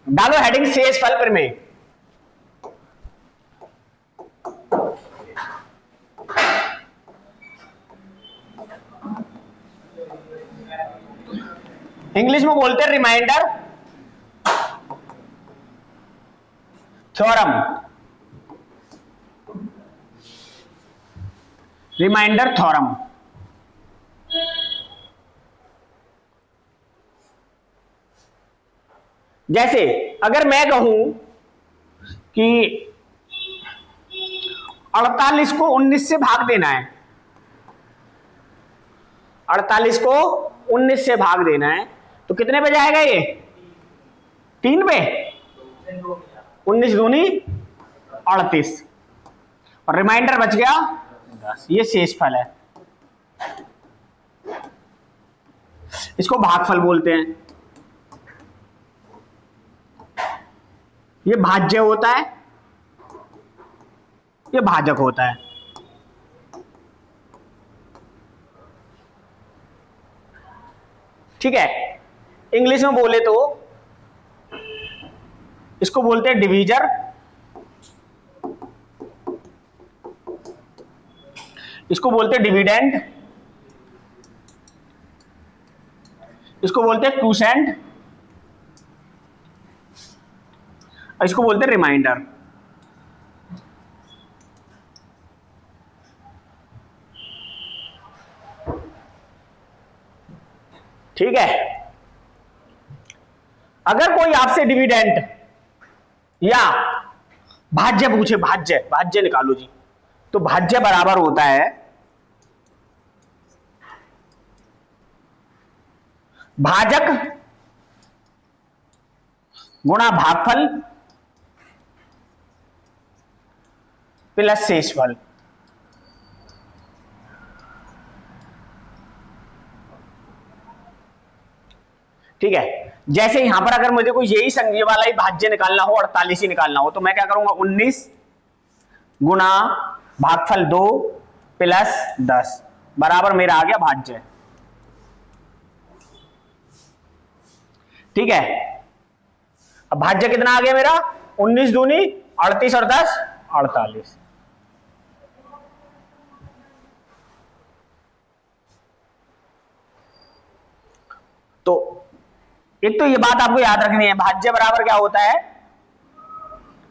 डालो हेडिंग शेषफल प्रमेय। इंग्लिश में बोलते हैं रिमाइंडर थ्योरम। Remainder theorem. जैसे अगर मैं कहूं कि 48 को 19 से भाग देना है, 48 को 19 से भाग देना है, तो कितने पे जाएगा ये? 3 पे। 19 दूनी 38 और रिमाइंडर बच गया 10। ये शेषफल है, इसको भागफल बोलते हैं। ये भाज्य होता है, ये भाजक होता है। ठीक है, इंग्लिश में बोले तो इसको बोलते हैं डिवीजर, इसको बोलते हैं डिविडेंड, इसको बोलते हैं क्वोशेंट, और इसको बोलते हैं रिमाइंडर। ठीक है, अगर कोई आपसे डिविडेंड या भाज्य पूछे, भाज्य निकालो जी, तो भाज्य बराबर होता है भाजक गुणा भागफल प्लस शेषफल। ठीक है, जैसे यहां पर अगर मुझे कोई यही संख्या वाला ही भाज्य निकालना हो, 48 ही निकालना हो, तो मैं क्या करूंगा? 19 गुणा भागफल 2 प्लस 10 बराबर मेरा आ गया भाज्य। ठीक है, अब भाज्य कितना आ गया मेरा? 19 दूनी 38 और 10 48। तो एक तो ये बात आपको याद रखनी है, भाज्य बराबर क्या होता है,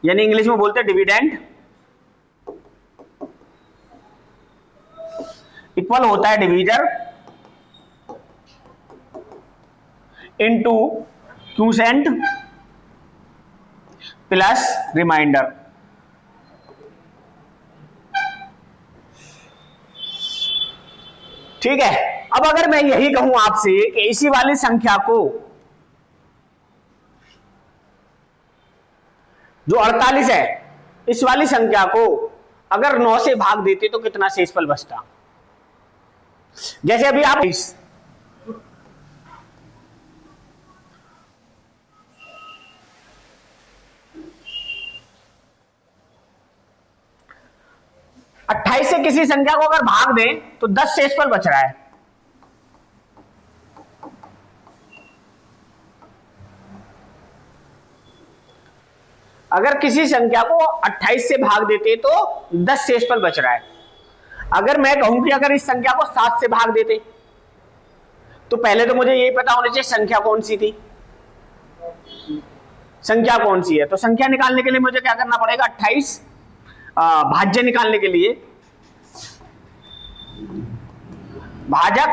यानी इंग्लिश में बोलते हैं डिविडेंड इक्वल होता है divisor into quotient plus remainder. ठीक है, अब अगर मैं यही कहूं आपसे कि इसी वाली संख्या को, जो 48 है, इस वाली संख्या को अगर 9 से भाग देते तो कितना शेषफल बचता? जैसे अभी आप 28 से किसी संख्या को अगर भाग दें तो 10 शेषफल बच रहा है। अगर किसी संख्या को 28 से भाग देते तो 10 शेषफल बच रहा है। अगर मैं कहूं कि अगर इस संख्या को 7 से भाग देते, तो पहले तो मुझे यही पता होना चाहिए संख्या कौन सी थी, संख्या कौन सी है। तो संख्या निकालने के लिए मुझे क्या करना पड़ेगा? 28 भाज्य निकालने के लिए भाजक,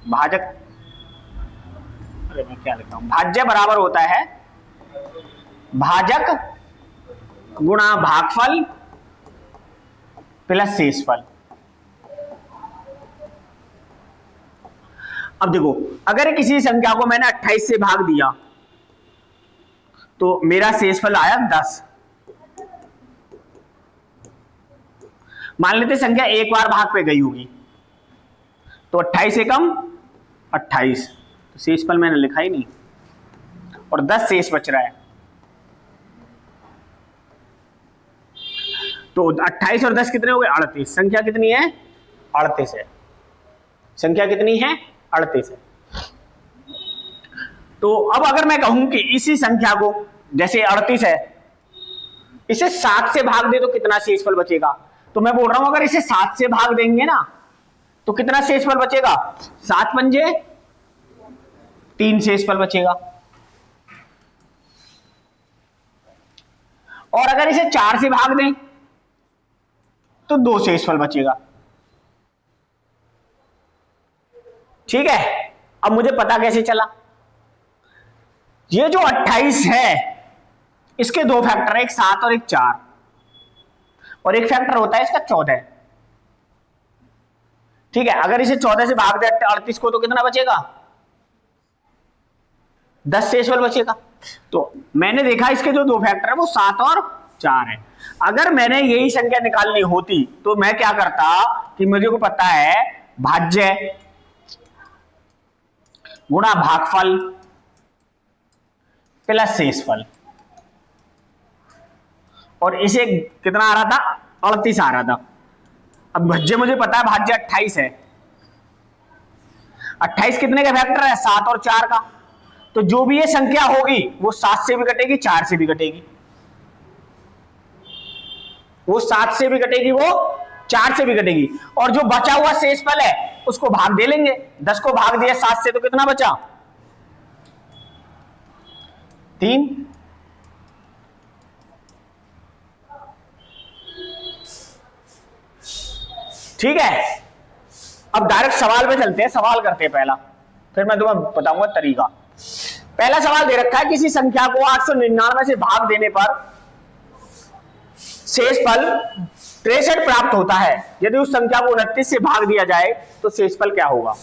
भाजक, अरे मैं क्या लिख रहा हूं, भाज्य बराबर होता है भाजक गुणा भागफल प्लस शेषफल। अब देखो, अगर किसी संख्या को मैंने 28 से भाग दिया तो मेरा शेषफल आया 10। मान लेते संख्या एक बार भाग पे गई होगी, तो 28 से कम 28, तो शेषफल मैंने लिखा ही नहीं, और 10 शेष बच रहा है। तो 28 और 10 कितने हो गए? 38। संख्या कितनी है? 38 है। संख्या कितनी है? 38 है। तो अब अगर मैं कहूं कि इसी संख्या को, जैसे 38 है, इसे 7 से भाग दे तो कितना शेषफल बचेगा, तो मैं बोल रहा हूं अगर इसे 7 से भाग देंगे ना तो कितना शेषफल बचेगा, 7 पंजे 3 शेषफल बचेगा। और अगर इसे 4 से भाग दें तो 2 शेषफल बचेगा। ठीक है, अब मुझे पता कैसे चला, ये जो 28 है इसके दो फैक्टर है, एक 7 और एक 4, और एक फैक्टर होता है इसका 14। ठीक है, अगर इसे 14 से भाग दे 38 को तो कितना बचेगा, 10 शेषफल बचेगा। तो मैंने देखा इसके जो दो फैक्टर है वो 7 और 4 है। अगर मैंने यही संख्या निकालनी होती तो मैं क्या करता कि मुझे को पता है भाज्य गुणा भागफल प्लस शेषफल, और इसे कितना आ रहा था, 38 आ रहा था। अब भाज्य मुझे पता है भाज्य 28 है, 28 कितने का फैक्टर है, 7 और 4 का, तो जो भी ये संख्या होगी वो 7 से भी कटेगी 4 से भी कटेगी, वो 7 से भी कटेगी वो 4 से भी कटेगी, और जो बचा हुआ शेषफल है उसको भाग दे लेंगे। 10 को भाग दिया 7 से तो कितना बचा, 3। ठीक है, अब डायरेक्ट सवाल पे चलते हैं, सवाल करते हैं पहला, फिर मैं तुम्हें बताऊंगा तरीका। पहला सवाल दे रखा है किसी संख्या को 899 से भाग देने पर शेषफल 63 प्राप्त होता है, यदि उस संख्या को 29 से भाग दिया जाए तो शेषफल क्या होगा।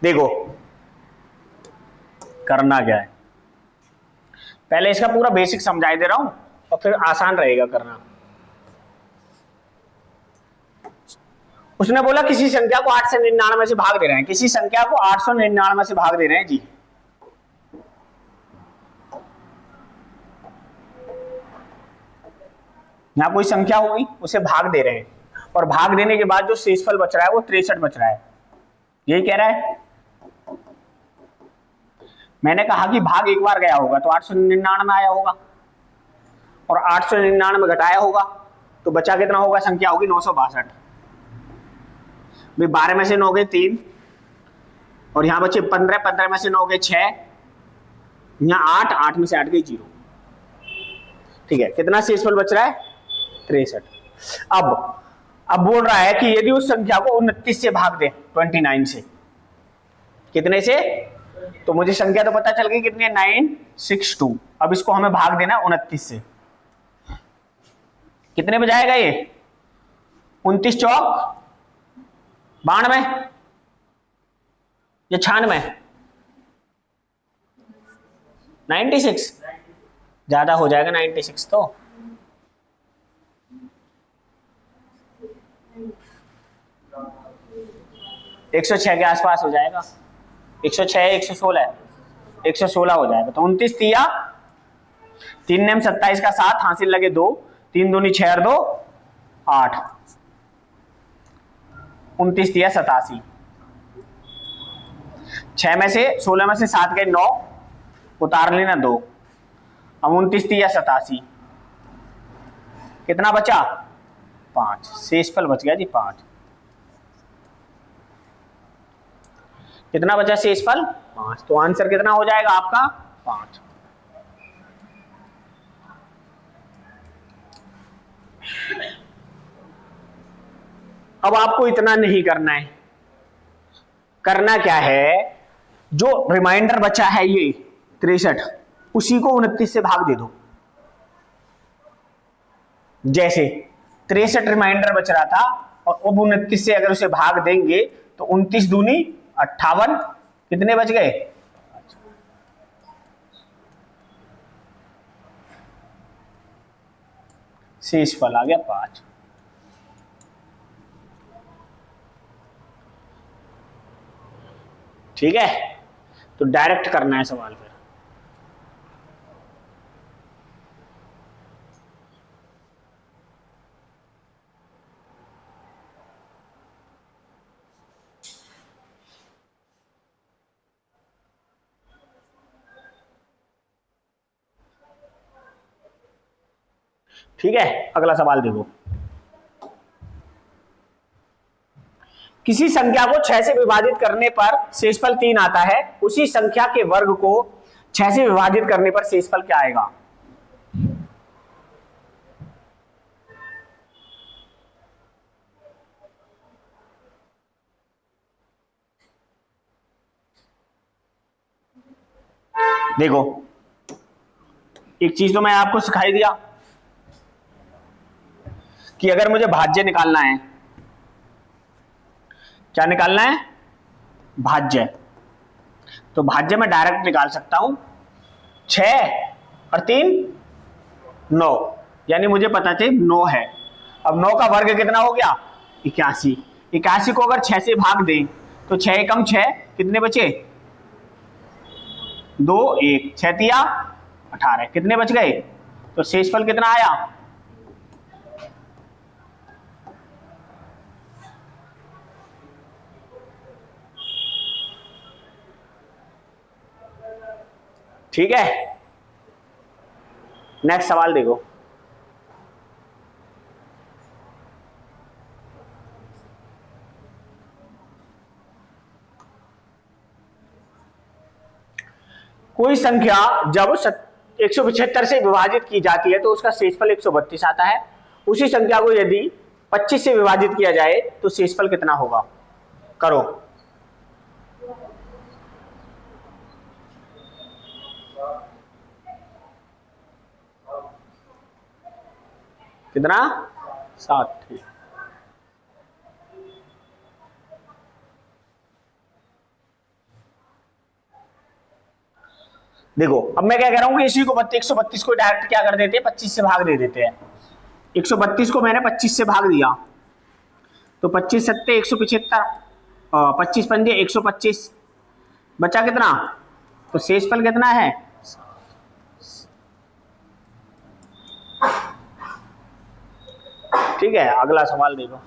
देखो करना क्या है, पहले इसका पूरा बेसिक समझाई दे रहा हूं और फिर आसान रहेगा करना। उसने बोला किसी संख्या को 899 से भाग दे रहे हैं, किसी संख्या को 899 से भाग दे रहे हैं जी। यहां कोई संख्या होगी उसे भाग दे रहे हैं, और भाग देने के बाद जो शेषफल बच रहा है वो 63 बच रहा है, यही कह रहा है। मैंने कहा कि भाग एक बार गया होगा तो 899 आया होगा, और 899 घटाया होगा तो बचा कितना होगा, संख्या होगी 962। 12 में से 9 गए 3, और यहां बचे 15, 15 में से 9 गए 6, यहां 8, 8 में से 8 गई 0। ठीक है, कितना शेषफल बच रहा है, 63। अब बोल रहा है कि यदि उस संख्या को 29 से भाग दे, 29 से, कितने से, तो मुझे संख्या तो पता चल गई कितनी है, 962। अब इसको हमें भाग देना 29 से, कितने बजाएगा ये, 29 चौक 92 या 96, 96 ज्यादा हो जाएगा 96 तो। एक 106 के आसपास हो जाएगा, 106 116 116 हो जाएगा। तो 29 तिया 3 नेम 27 का 7 हासिल लगे 2, 3 दूनी 6 और 2 8, 29 तिया 87। 6 में से 16 में से 7 गए 9, उतार लेना 2, अब 29 तिया 87, कितना बचा 5, शेषफल बच गया जी 5। कितना बचा शेषफल 5, तो आंसर कितना हो जाएगा आपका 5। अब आपको इतना नहीं करना है, करना क्या है, जो रिमाइंडर बचा है ये 63, उसी को 29 से भाग दे दो। जैसे 63 रिमाइंडर बच रहा था और अब 29 से अगर उसे भाग देंगे तो 29 दूनी 58, कितने बच गए? शेषफल आ गया 5। ठीक है, तो डायरेक्ट करना है सवाल फिर। ठीक है, अगला सवाल देखो। किसी संख्या को 6 से विभाजित करने पर शेषफल 3 आता है, उसी संख्या के वर्ग को 6 से विभाजित करने पर शेषफल क्या आएगा? देखो, एक चीज तो मैं आपको सिखाई दिया कि अगर मुझे भाज्य निकालना है, क्या निकालना है? भाज्य। तो भाज्य में डायरेक्ट निकाल सकता हूं, 6 और 3 9, यानी मुझे पता चले 9 है। अब 9 का वर्ग कितना हो गया? 81। 81 को अगर 6 से भाग दें तो 6 एकम 6, कितने बचे? 2 1, 6 तिया 18, कितने बच गए? तो शेषफल कितना आया? ठीक है, नेक्स्ट सवाल देखो। कोई संख्या जब 175 से विभाजित की जाती है तो उसका शेषफल 132 आता है। उसी संख्या को यदि 25 से विभाजित किया जाए तो शेषफल कितना होगा? करो। कितना? 7। ठीक, देखो अब मैं क्या कह रहा हूं कि इसी को 132 को डायरेक्ट क्या कर देते हैं? 25 से भाग दे देते हैं। 132 को मैंने 25 से भाग दिया तो 25 सत्ते 175, 25 पंजे 125, बचा कितना? तो शेषफल कितना है? ठीक है, अगला सवाल देखो।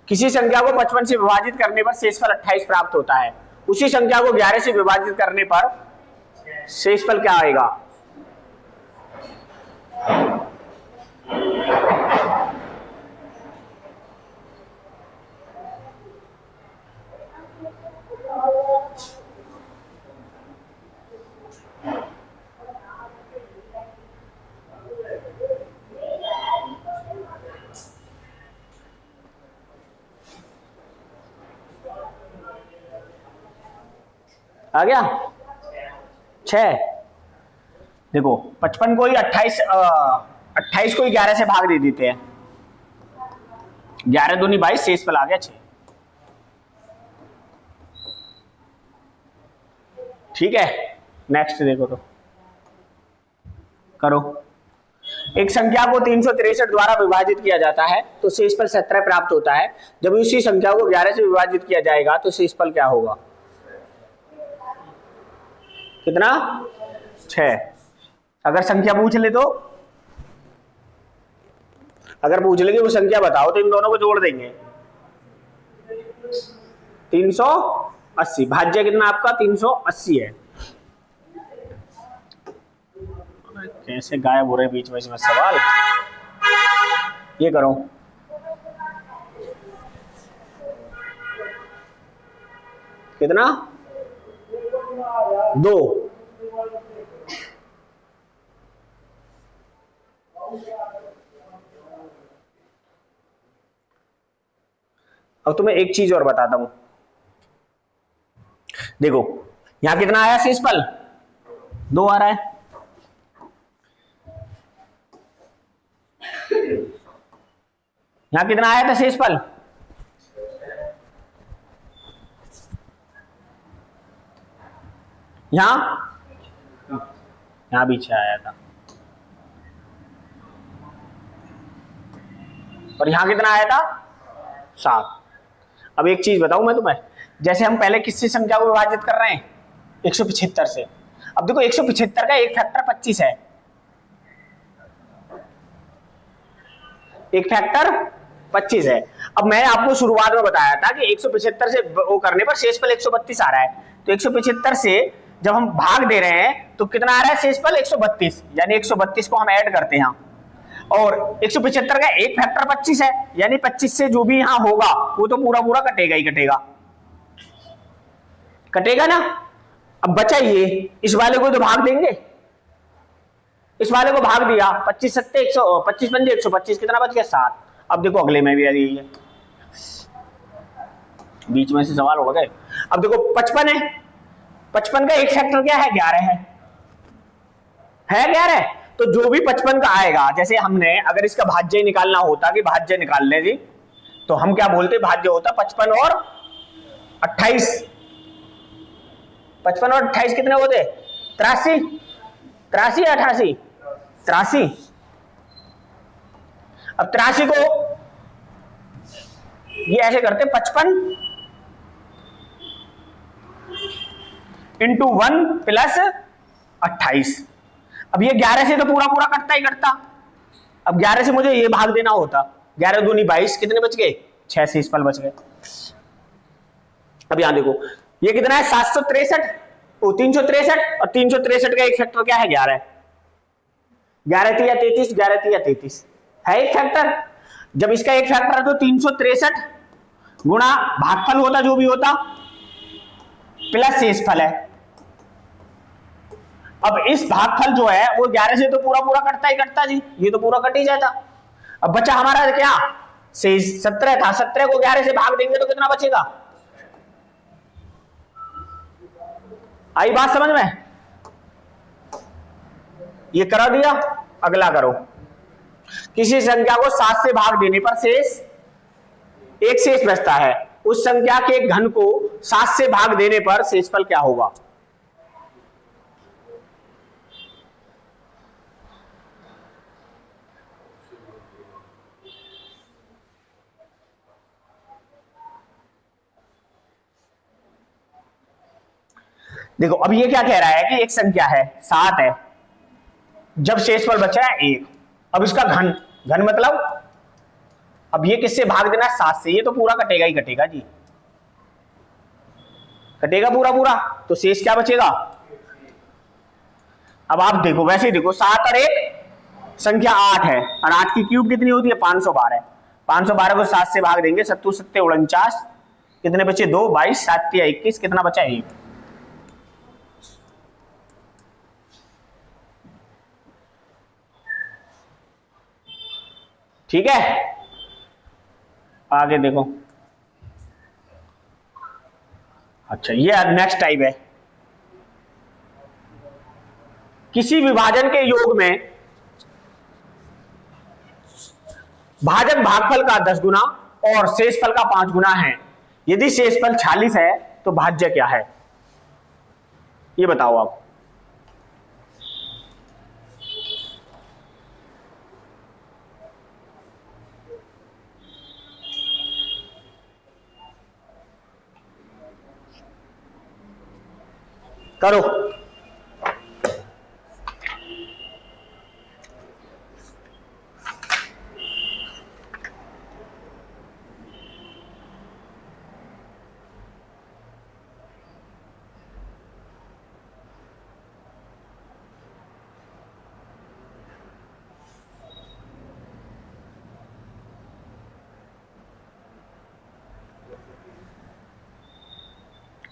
किसी संख्या को 55 से विभाजित करने पर शेषफल 28 प्राप्त होता है, उसी संख्या को 11 से विभाजित करने पर शेषफल क्या आएगा? आ गया 6। देखो 55 को ही 28 को ही 11 से भाग दे देते हैं, 11 दूनी 22, शेषफल आ गया 6। ठीक है, नेक्स्ट देखो तो करो। एक संख्या को 363 द्वारा विभाजित किया जाता है तो शेषफल 17 प्राप्त होता है। जब उसी संख्या को 11 से विभाजित किया जाएगा तो शेषफल क्या होगा? कितना? 6। अगर संख्या पूछ ले तो, अगर पूछ ले कि वो संख्या बताओ तो इन दोनों को जोड़ देंगे। 380। भाज्य कितना आपका? 380 है। कैसे गायब हो रहे बीच में सवाल, ये करो। कितना? 2। अब तुम्हें एक चीज और बताता हूं, देखो यहां कितना आया शेषफल, 2 आ रहा है, यहां कितना आया था शेषफल, यहां भी 6 आया था, और यहां कितना आया था 7। अब एक चीज बताऊं मैं तुम्हें, जैसे हम पहले किससे संख्या को विभाजित कर रहे हैं, 175 से। अब देखो 175 का एक फैक्टर 25 है, एक फैक्टर 25 है। अब मैंने आपको शुरुआत में बताया था कि 175 से वो करने पर शेषफल 132 आ रहा है, तो 175 से जब हम भाग दे रहे हैं तो कितना आ रहा है शेषफल 132, यानी 132 को हम ऐड करते हैं, और 175 का एक फैक्टर 25 है, यानी 25 से जो भी यहां होगा वो तो पूरा पूरा कटेगा ही कटेगा, कटेगा ना। अब बचा ये, इस वाले को तो भाग देंगे, इस वाले को भाग दिया, 25 सत्ते 125 पंजे 125, कितना बच गया 7। अब देखो अगले में भी आ रही है, बीच में से सवाल हो गए। अब देखो 55 है, 55 का एक फैक्टर क्या है 11 है 11, तो जो भी 55 का आएगा, जैसे हमने अगर इसका भाज्य निकालना होता कि भाज्य निकाल लें जी, तो हम क्या बोलते, भाज्य होता 55 और 28, 55 और 28 कितने होते 83, 83 88 83। अब 83 को ये ऐसे करते 55 इंटू 1 प्लस 28। अब ये 11 से तो पूरा पूरा कटता ही कटता, अब 11 से मुझे ये भाग देना होता, 11 दूनी 22, कितने बच गए 6 शेषफल बच गए। अब यहां देखो ये कितना है 763, 363, और 363 का एक फैक्टर क्या है 11, 11 तिया 33, 11 तिया 33 है एक फैक्टर। जब इसका एक फैक्टर है तो 363 गुणा भागफल होता जो भी होता प्लस शेषफल है। अब इस भागफल जो है वो 11 से तो पूरा पूरा कटता ही कटता जी, ये तो पूरा कट ही जाता। अब बचा हमारा क्या शेष 17 था, 17 को 11 से भाग देंगे तो कितना बचेगा, आई बात समझ में, ये करा दिया। अगला करो, किसी संख्या को 7 से भाग देने पर शेष एक शेष बचता है, उस संख्या के घन को 7 से भाग देने पर शेषफल क्या होगा। देखो अब ये क्या कह रहा है कि एक संख्या है 7 है, जब शेषफल बचा है 1, अब इसका घन, घन मतलब अब ये किससे भाग देना 7 से, ये तो पूरा कटेगा ही कटेगा जी, कटेगा पूरा पूरा, तो शेष क्या बचेगा। अब आप देखो वैसे ही देखो 7 और 1 संख्या 8 है, और 8 की क्यूब कितनी होती है 512, 512 को 7 से भाग देंगे, 7 7 49, कितने बचे 2, 22, 7 21, कितना बचा 1। ठीक है, आगे देखो। अच्छा ये नेक्स्ट टाइप है, किसी विभाजन के योग में भाजक भागफल का 10 गुना और शेषफल का 5 गुना है, यदि शेषफल 46 है तो भाज्य क्या है, ये बताओ आप। करो,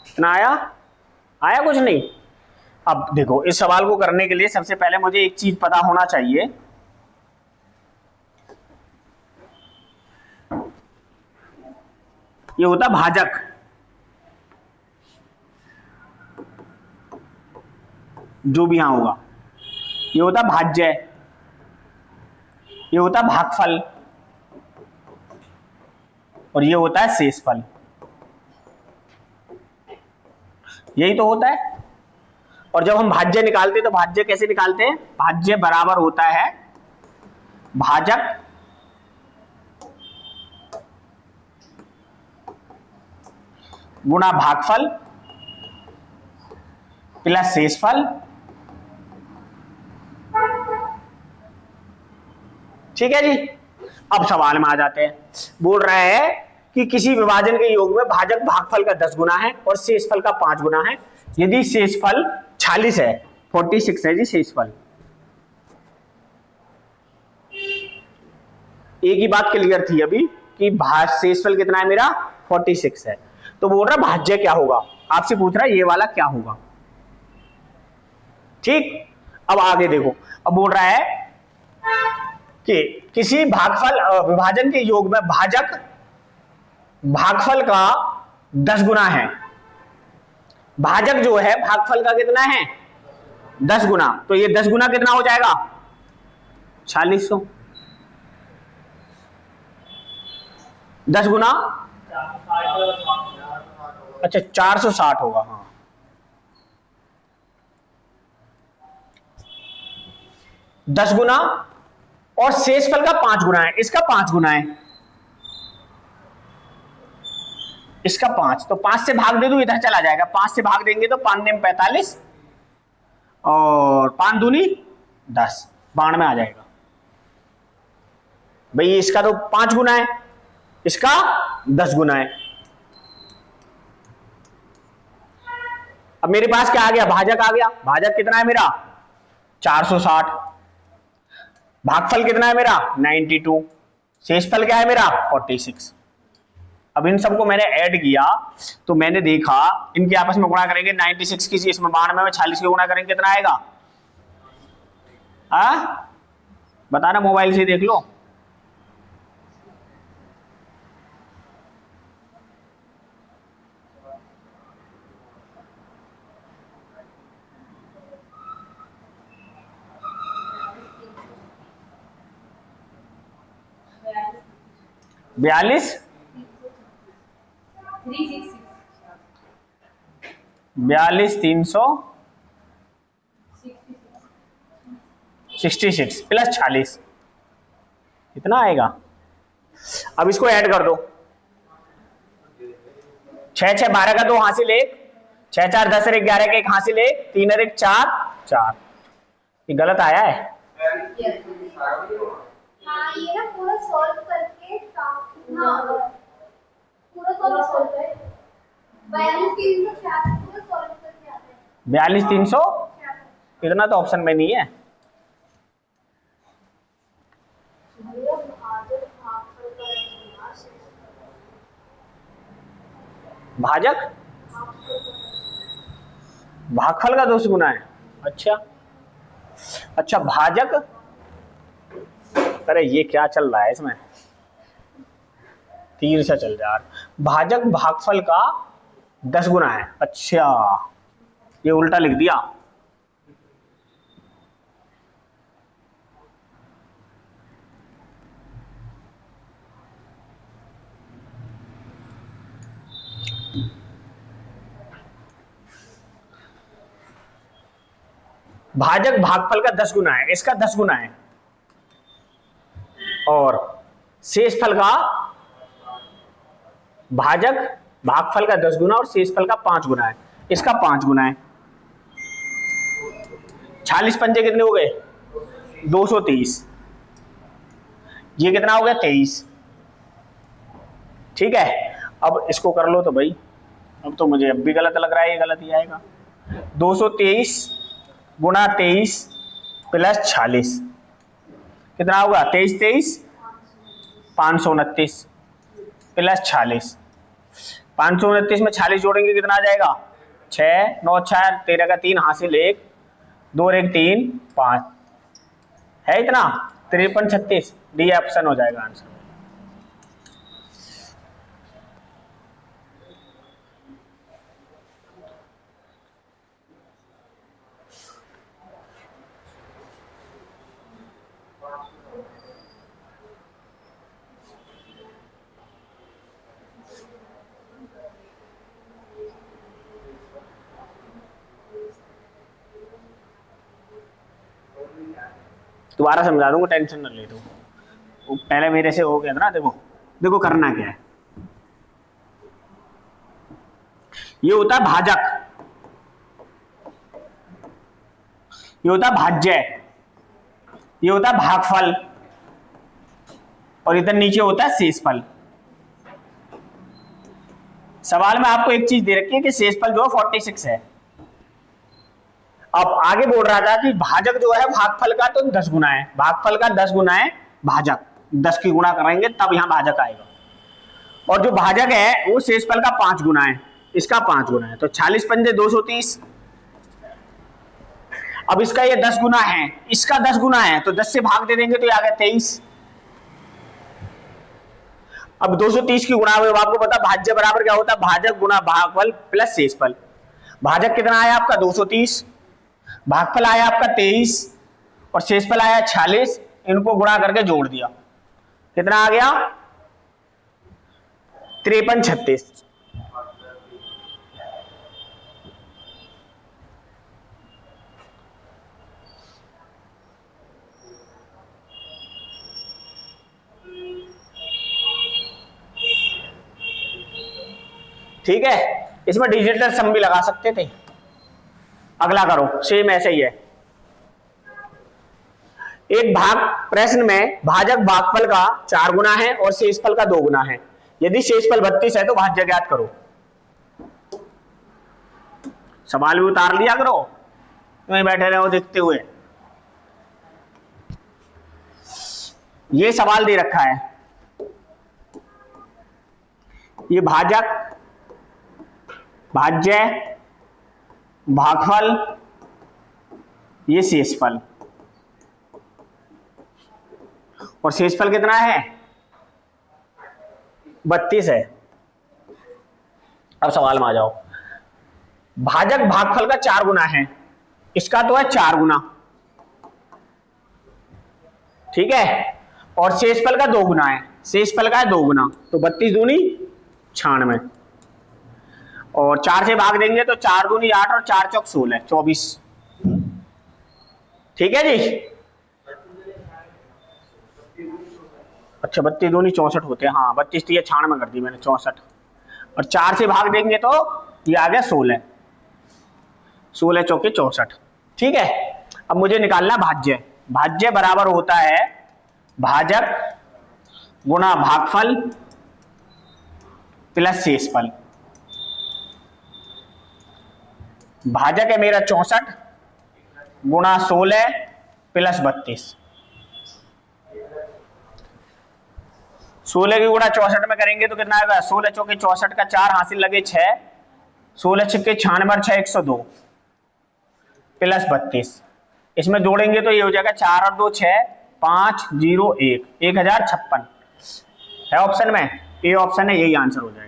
इतना आया, आया कुछ नहीं। अब देखो इस सवाल को करने के लिए सबसे पहले मुझे एक चीज पता होना चाहिए, ये होता भाजक, जो भी यहां होगा। ये होता भाज्य, ये होता भागफल, और ये होता है शेषफल। यही तो होता है। और जब हम भाज्य निकालते हैं तो भाज्य कैसे निकालते हैं? भाज्य बराबर होता है भाजक गुणा भागफल प्लस शेषफल। ठीक है जी। अब सवाल में आ जाते हैं। बोल रहे हैं कि किसी विभाजन के योग में भाजक भागफल का 10 गुना है और शेषफल का 5 गुना है। यदि शेषफल 46 है, 46 है जी शेषफल। एक ही बात क्लियर थी अभी कि शेषफल कितना है मेरा? 46 है। तो बोल रहा भाज्य क्या होगा, आपसे पूछ रहा है ये वाला क्या होगा। ठीक, अब आगे देखो। अब बोल रहा है कि किसी भागफल विभाजन के योग में भाजक भागफल का 10 गुना है। भाजक जो है भागफल का कितना है? 10 गुना। तो ये 10 गुना कितना हो जाएगा? 4600। 10 गुना अच्छा 460 होगा। हाँ, दस गुना और शेषफल का 5 गुना है, इसका 5 गुना है, इसका 5। तो 5 से भाग दे दो, इधर चला जाएगा। 5 से भाग देंगे तो 5 में 45 और 5 दूनी 10, 92 में आ जाएगा। भाई इसका तो 5 गुना है, इसका 10 गुना है। अब मेरे पास क्या आ गया? भाजक आ गया। भाजक कितना है मेरा? 460। भागफल कितना है मेरा? 92। शेषफल क्या है मेरा? 46। अब इन सबको मैंने ऐड किया तो मैंने देखा इनके आपस में गुणा करेंगे 96 की, इसमें 92 में 46 के गुणा करेंगे कितना आएगा? बताना, मोबाइल से देख लो। बयालीस 366 प्लस 46 कितना आएगा? अब इसको ऐड कर दो। 6 6 12 का 2 हासिल 1, 6 4 10 और 11 का 1 हासिल 1, 3 और 1 4 4। ये गलत आया है। हाँ, ये ना पूरा सॉल्व करके पूरा सॉल्व कर 42366 पूरा सॉल्व करके आता है। 42300 इतना तो ऑप्शन में नहीं है। भाजक भागफल का 2 गुना है। अच्छा भाजक, अरे ये क्या चल रहा है इसमें? तीर से चल जा रहा। भाजक भागफल का 10 गुना है। अच्छा, ये उल्टा लिख दिया। भाजक भागफल का 10 गुना है, इसका 10 गुना है, और शेषफल का भाजक भागफल का 10 गुना और शेषफल का 5 गुना है, इसका 5 गुना है। 46 पंजे कितने हो गए? 230। ये कितना हो गया? 23। ठीक है, अब इसको कर लो तो भाई, अब तो मुझे अब भी गलत लग रहा है, ये गलत ही आएगा। 223 गुणा 23 प्लस 46 कितना होगा? 23 23 529 प्लस 46। 529 में 46 जोड़ेंगे कितना आ जाएगा? 6 9 6 13 का 3 हासिल 1 2 1 3 5 है इतना 53 36। डी ऑप्शन हो जाएगा आंसर। दोबारा समझा दूंगा, टेंशन न ले दो। पहले मेरे से हो गया था ना। देखो देखो करना क्या है, ये होता है भाजक, ये होता है भाज्य, ये होता है भागफल, और इधर नीचे होता है शेषफल। सवाल में आपको एक चीज दे रखी है कि शेषफल जो है 46 है। अब आगे बोल रहा था कि भाजक जो है भागफल का तो 10 गुना है, भागफल का 10 गुना है भाजक, 10 की गुणा करेंगे तब यहां भाजक आएगा। और जो भाजक है वो शेषफल का 5 गुना है, इसका 5 गुना है, तो 40 पंजे 230। अब इसका ये 10 गुना है, इसका 10 गुना है, तो 10 से भाग दे देंगे तो ये आ गया 23। अब 230 की गुणा हुई, आपको पता भाज्य बराबर क्या होता है, भाजक गुना भागफल प्लस शेषफल। भाजक कितना आया आपका 230, भागफल आया आपका 23 और शेषफल आया 46, इनको गुणा करके जोड़ दिया, कितना आ गया 53 36। ठीक है, इसमें डिजिटल सम भी लगा सकते थे। अगला करो, सेम ऐसे ही है। एक भाग प्रश्न में भाजक भागफल का 4 गुना है और शेषफल का 2 गुना है। यदि शेषफल 32 है तो भाज्य ज्ञात करो। सवाल भी उतार लिया करो, वहीं बैठे रहो देखते हुए। ये सवाल दे रखा है, ये भाजक, भाज्य, भागफल, ये शेषफल, और शेषफल कितना है 32 है। अब सवाल में आ जाओ, भाजक भागफल का 4 गुना है, इसका तो है 4 गुना, ठीक है, और शेषफल का 2 गुना है, शेषफल का है 2 गुना, तो 32 दूनी 96, और 4 से भाग देंगे तो 4 दूनी 8 और 4 चौक 16 24। ठीक है जी। अच्छा 32 दूनी 64 होते हैं, हाँ 32 थी 96 कर दी मैंने 64, और 4 से भाग देंगे तो ये आ गया 16, 16 चौके 64। ठीक है, अब मुझे निकालना भाज्य। भाज्य बराबर होता है भाजक गुणा भागफल प्लस शेषफल। भाजक है मेरा 64 गुणा 16 प्लस 32, 16 की गुणा 64 में करेंगे तो कितना आएगा 16 चौके 64 का 4 हासिल लगे 6, 16 छिक्के 96 6 102 प्लस 32, इसमें जोड़ेंगे तो ये हो जाएगा 4 और 2 6 5 0 1 1056 है ऑप्शन में, ए ऑप्शन है, यही आंसर हो जाएगा।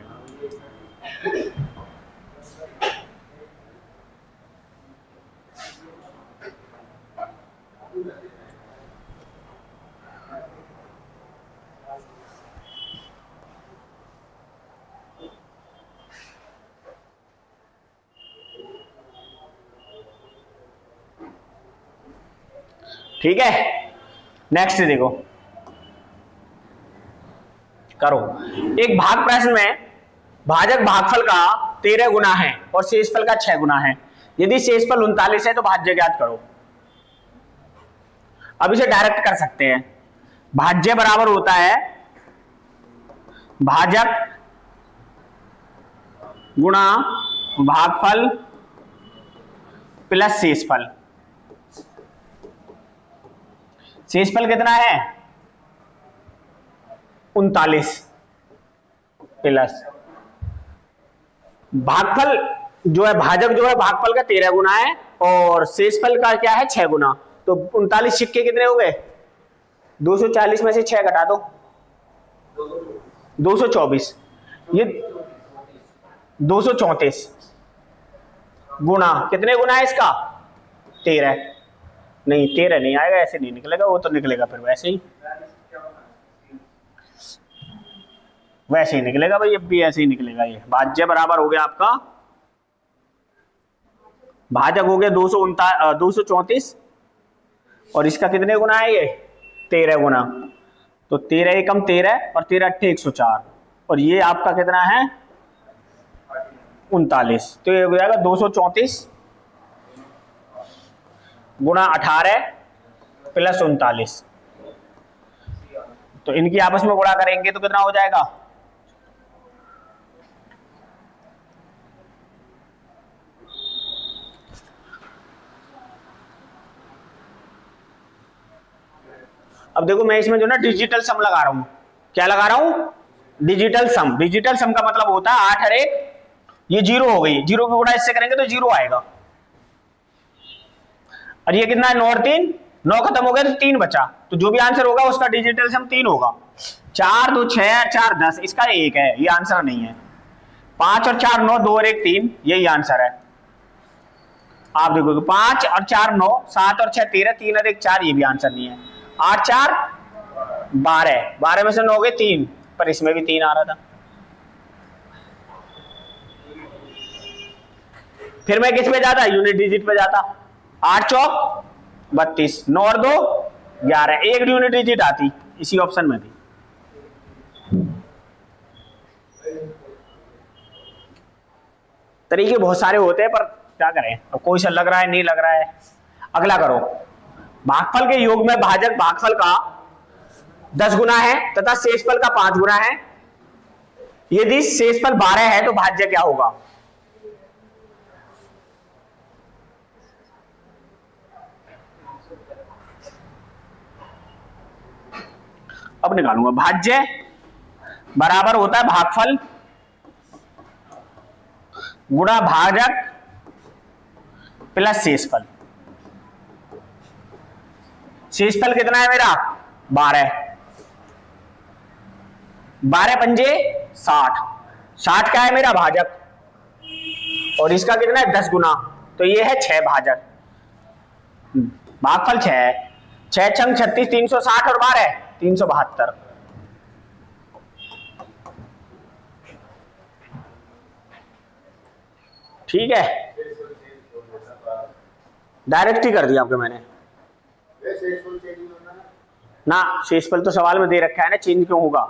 ठीक है, नेक्स्ट देखो, करो। एक भाग प्रश्न में भाजक भागफल का 13 गुना है और शेषफल का 6 गुना है। यदि शेषफल 39 है तो भाज्य ज्ञात करो। अब इसे डायरेक्ट कर सकते हैं, भाज्य बराबर होता है भाजक गुणा भागफल प्लस शेषफल। शेषफल कितना है 39 प्लस भागफल जो है, भाजक जो है भागफल का 13 गुना है और शेषफल का क्या है 6 गुना, तो 39 सिक्के कितने हो गए 240 में से 6 घटा दो 224, ये 234 गुना कितने गुना है इसका 13, नहीं 13 नहीं आएगा, ऐसे नहीं निकलेगा, वो तो निकलेगा फिर वैसे ही, वैसे ही निकलेगा भाई, अब भी ऐसे ही निकलेगा। ये भाज्य बराबर हो गया आपका, भाजक हो गया 234 और इसका कितने गुना है ये 13 गुना। तो 13 एकम 13 और 13 अट्ठे 104 और ये आपका कितना है 39। तो ये हो जाएगा 234 गुना 18 प्लस 39। तो इनकी आपस में गुणा करेंगे तो कितना हो जाएगा अब देखो मैं इसमें जो ना डिजिटल सम लगा रहा हूं। क्या लगा रहा हूं डिजिटल सम। डिजिटल सम का मतलब होता है 8 अरे ये 0 हो गई, 0 की गुणा इससे करेंगे तो 0 आएगा। और ये कितना है 9 और 3 9 खत्म हो गया तो 3 बचा। तो जो भी आंसर होगा उसका डिजिटल सम 3 होगा। 4 2 6 4 10 इसका 1 है, ये आंसर नहीं है। 5 और 4 9 2 और 1 3 यही आंसर है। आप देखोगे 5 और 4 9 7 और 6 13 3 और 1 4 ये भी आंसर नहीं है। 8 4 12 12 में से 9 गए 3 पर इसमें भी 3 आ रहा था। फिर मैं किस पे जाता यूनिट डिजिट पे जाता। 8 चौक 32 9 और 2 11 एक यूनिट डिजिट आती इसी ऑप्शन में थी। तरीके बहुत सारे होते हैं पर क्या करें अब कोई सा लग रहा है नहीं लग रहा है। अगला करो भागफल के योग में भाजक भागफल का 10 गुना है तथा शेषफल का 5 गुना है। यदि शेषफल 12 है तो भाज्य क्या होगा। अब निकालूंगा भाज्य बराबर होता है भागफल गुणा भाजक प्लस शेषफल। शेषफल कितना है मेरा 12 12 पंजे 60 60 क्या है मेरा भाजक और इसका कितना है 10 गुना तो ये है 6 भाजक। भागफल 6 है 6 छंग 36 360 और 12 372। ठीक है डायरेक्ट ही कर दिया आपको मैंने ना। शेषफल तो सवाल में दे रखा है ना चेंज क्यों होगा।